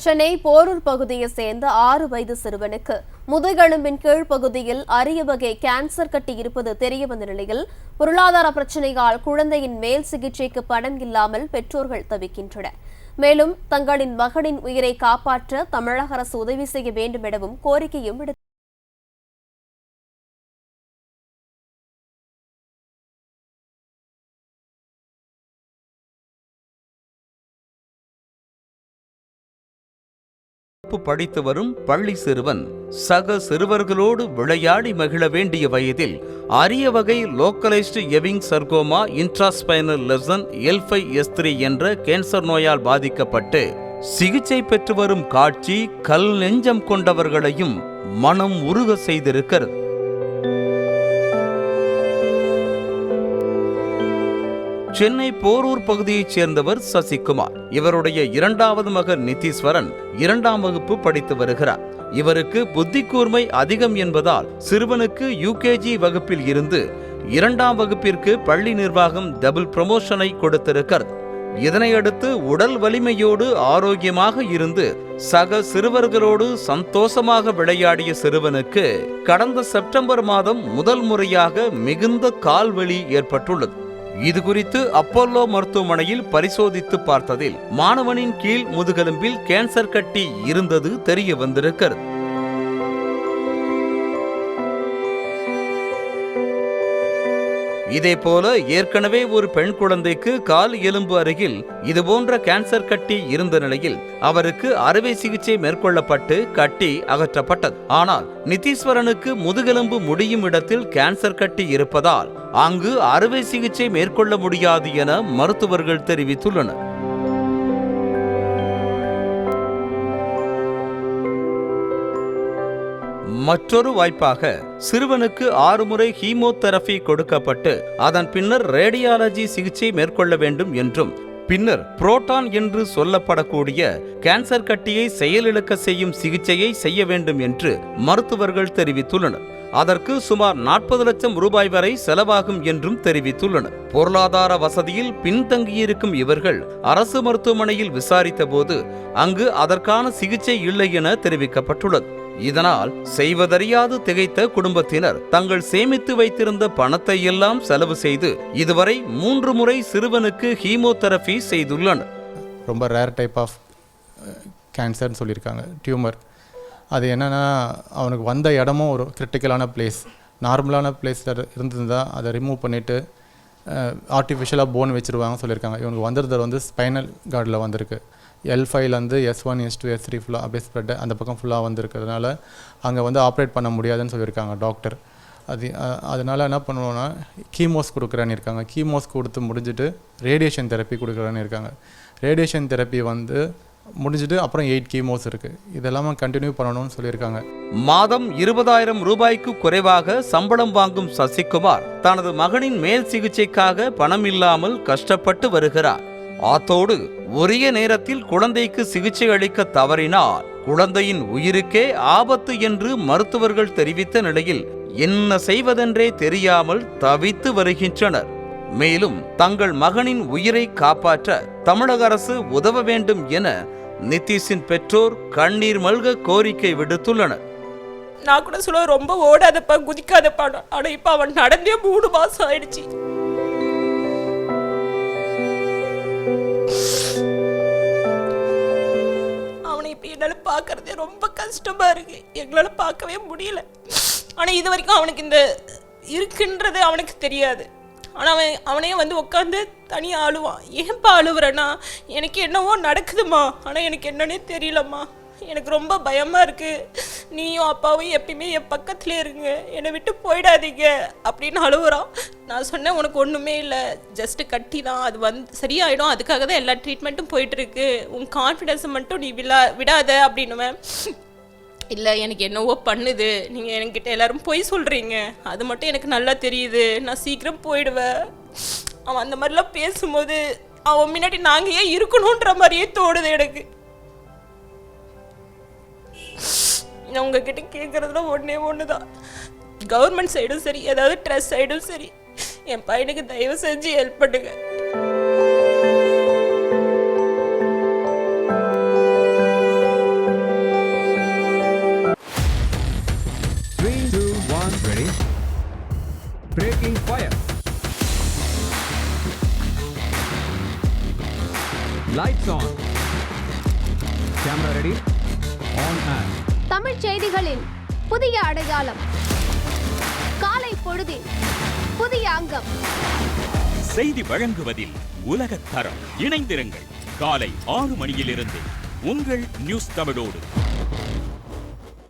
சென்னை போரூர் பகுதியை சேர்ந்த 6 வயது சிறுவனுக்கு முதுகெலும்பின் கீழ் பகுதியில் அரிய வகை கேன்சர் கட்டி இருப்பது தெரியவந்த நிலையில் பொருளாதார பிரச்சினையால் குழந்தையின் மேல் சிகிச்சைக்கு பணம் இல்லாமல் பெற்றோர்கள் தவிக்கின்றனர். மேலும் தங்களின் மகனின் உயிரை காப்பாற்ற தமிழக அரசு உதவி செய்ய வேண்டும் எனவும் கோரிக்கையும் விடுத்தனர். படித்து வரும் பள்ளி சிறுவன் சக சிறுவர்களோடு விளையாடி மகிழ வேண்டிய வயதில் அரிய வகை லோக்கலைஸ்டு எவிங் சர்கோமா இன்ட்ராஸ்பைனல் லெசன் L5S3 என்ற கேன்சர் நோயால் பாதிக்கப்பட்டு சிகிச்சை பெற்று வரும் காட்சி கல் நெஞ்சம் கொண்டவர்களையும் மனம் உருக செய்திருக்கிறது. சென்னை போரூர் பகுதியைச் சேர்ந்தவர் சசிகுமார். இவருடைய இரண்டாவது மகன் நிதீஸ்வரன் 2ஆம் வகுப்பு படித்து வருகிறார். இவருக்கு புத்தி கூர்மை அதிகம் என்பதால் சிறுவனுக்கு UKG வகுப்பில் இருந்து 2ஆம் வகுப்பிற்கு பள்ளி நிர்வாகம் டபுள் ப்ரமோஷனை கொடுத்திருக்கிறது. இதனையடுத்து உடல் வலிமையோடு ஆரோக்கியமாக இருந்து சக சிறுவர்களோடு சந்தோஷமாக விளையாடிய சிறுவனுக்கு கடந்த செப்டம்பர் மாதம் முதல் முறையாக மிகுந்த கால்வலி ஏற்பட்டுள்ளது. இது குறித்து அப்போலோ மருத்துவமனையில் பரிசோதித்து பார்த்ததில் மாணவனின் கீழ் முதுகெலும்பில் கேன்சர் கட்டி இருந்தது தெரிய வந்திருக்கிறது. இதேபோல ஏற்கனவே ஒரு பெண் குழந்தைக்கு கால் எலும்பு அருகில் இதுபோன்ற கேன்சர் கட்டி இருந்த நிலையில் அவருக்கு அறுவை சிகிச்சை மேற்கொள்ளப்பட்டு கட்டி அகற்றப்பட்டது. ஆனால் நிதீஸ்வரனுக்கு முதுகெலும்பு முடியும் இடத்தில் கேன்சர் கட்டி இருப்பதால் அங்கு அறுவை சிகிச்சை மேற்கொள்ள முடியாது என மருத்துவர்கள் தெரிவித்துள்ளனர். மற்றொரு வாய்ப்பாக சிறுவனுக்கு 6 முறை ஹீமோதெரபி கொடுக்கப்பட்டு அதன் பின்னர் ரேடியாலஜி சிகிச்சை மேற்கொள்ள வேண்டும் என்றும் பின்னர் புரோட்டான் என்று சொல்லப்படக்கூடிய கேன்சர் கட்டியை செயலிழக்க செய்யும் சிகிச்சையை செய்ய வேண்டும் என்று மருத்துவர்கள் தெரிவித்துள்ளனர். அதற்கு சுமார் 40 லட்சம் ரூபாய் வரை செலவாகும் என்றும் தெரிவித்துள்ளனர். பொருளாதார வசதியில் பின்தங்கியிருக்கும் இவர்கள் அரசு மருத்துவமனையில் விசாரித்த போது அங்கு அதற்கான சிகிச்சை இல்லை என தெரிவிக்கப்பட்டுள்ளது. இதனால் செய்வதறியாது திகைத்த குடும்பத்தினர் தங்கள் சேமித்து வைத்திருந்த பணத்தை எல்லாம் செலவு செய்து இதுவரை 3 முறை சிறுவனுக்கு ஹீமோதெரபி செய்துள்ளனர். ரொம்ப ரேர் டைப் ஆஃப் கேன்சர்னு சொல்லியிருக்காங்க, டியூமர். அது என்னென்னா அவனுக்கு வந்த இடமும் ஒரு கிரிட்டிக்கலான பிளேஸ், நார்மலான பிளேஸில் இருந்திருந்தால் அதை ரிமூவ் பண்ணிவிட்டு ஆர்டிஃபிஷியலாக போன் வச்சுருவாங்க சொல்லியிருக்காங்க. இவனுக்கு வந்திருந்தது ஸ்பைனல் கார்டில் வந்திருக்கு. L5 S1 S2 S3 ஃபுல்லாக அப்படியே ஸ்ப்ரெட் அந்த பக்கம் ஃபுல்லாக வந்துருக்கிறதுனால அங்கே ஆப்ரேட் பண்ண முடியாதுன்னு சொல்லியிருக்காங்க டாக்டர். அதனால் என்ன பண்ணுவோன்னா கீமோஸ் கொடுக்குறான்னு இருக்காங்க. கீமோஸ் கொடுத்து முடிஞ்சுட்டு ரேடியேஷன் தெரப்பி கொடுக்குறான்னு இருக்காங்க. ரேடியேஷன் தெரப்பி முடிஞ்சுட்டு அப்புறம் 8 கீமோஸ் இருக்குது. இதெல்லாம் கண்டினியூ பண்ணணும்னு சொல்லியிருக்காங்க. மாதம் 20,000 ரூபாய்க்கு குறைவாக சம்பளம் வாங்கும் சசிகுமார் தனது மகனின் மேல் சிகிச்சைக்காக பணம் இல்லாமல் கஷ்டப்பட்டு வருகிறார். அத்தோடு உரிய நேரத்தில் குழந்தைக்கு சிகிச்சை அளிக்க தவறினால் குழந்தையின் உயிருக்கே ஆபத்து என்று மருத்துவர்கள் தெரிவித்த நிலையில் என்ன செய்வதென்றே தெரியாமல் தவித்து வருகின்றனர். மேலும் தங்கள் மகனின் உயிரை காப்பாற்ற தமிழக அரசு உதவ வேண்டும் என நிதிஷின் பெற்றோர் கண்ணீர் மல்க கோரிக்கை விடுத்துள்ளனர். நான் கூட சொல்ல ரொம்ப ஓடாதப்பா குதிக்காதப்பா, ஆனா இப்ப அவன் நடந்தே 3 மாசம் ஆயிடுச்சு. அவனை இப்ப என்னால பாக்குறதே ரொம்ப கஷ்டமா இருக்கு. எங்களால பார்க்கவே முடியல. ஆனா இது வரைக்கும் அவனுக்கு இந்த இருக்குன்றது அவனுக்கு தெரியாது. ஆனால் அவனே உட்காந்து தனியாக அழுவான். ஏன்பா அழுவுறேன்னா, எனக்கு என்னவோ நடக்குதுமா, ஆனால் எனக்கு என்னன்னே தெரியலம்மா, எனக்கு ரொம்ப பயமாக இருக்குது, நீயும் அப்பாவும் எப்பயுமே என் பக்கத்துலேயே இருங்க, என்னை விட்டு போயிடாதீங்க அப்படின்னு அழுவுறான். நான் சொன்னேன், உனக்கு ஒன்றுமே இல்லை, ஜஸ்ட்டு கட்டி தான், அது சரியாயிடும், அதுக்காக தான் எல்லா ட்ரீட்மெண்ட்டும் போயிட்டுருக்கு, உன் கான்ஃபிடென்ஸை மட்டும் நீ விடாத அப்படின்னுவேன். இல்லை எனக்கு என்னவோ பண்ணுது, நீங்கள் என்கிட்ட எல்லாரும் பொய் சொல்கிறீங்க, அது மட்டும் எனக்கு நல்லா தெரியுது, நான் சீக்கிரம் போயிடுவேன். அவன் அந்த மாதிரிலாம் பேசும்போது அவன் முன்னாடி நாங்கள் ஏன் இருக்கணுன்ற மாதிரியே தோடுது எனக்கு. நான் உங்ககிட்ட கேட்குறதுல ஒன்று தான், கவர்மெண்ட் சைடும் சரி, ஏதாவது ட்ரஸ்ட் சைடும் சரி, என் பையனுக்கு தயவு செஞ்சு ஹெல்ப் பண்ணுங்க. Breaking fire. Lights on. Camera ready. On and. Tamil செய்திகளின் புதிய அடையாளம். காலை பொழுதில் புதிய அங்கம். செய்தி வழங்குவதில் உலகத் தரம். இணைந்திருங்கள். காலை 6 மணியிலிருந்து உங்கள் நியூஸ் தமிழோடு.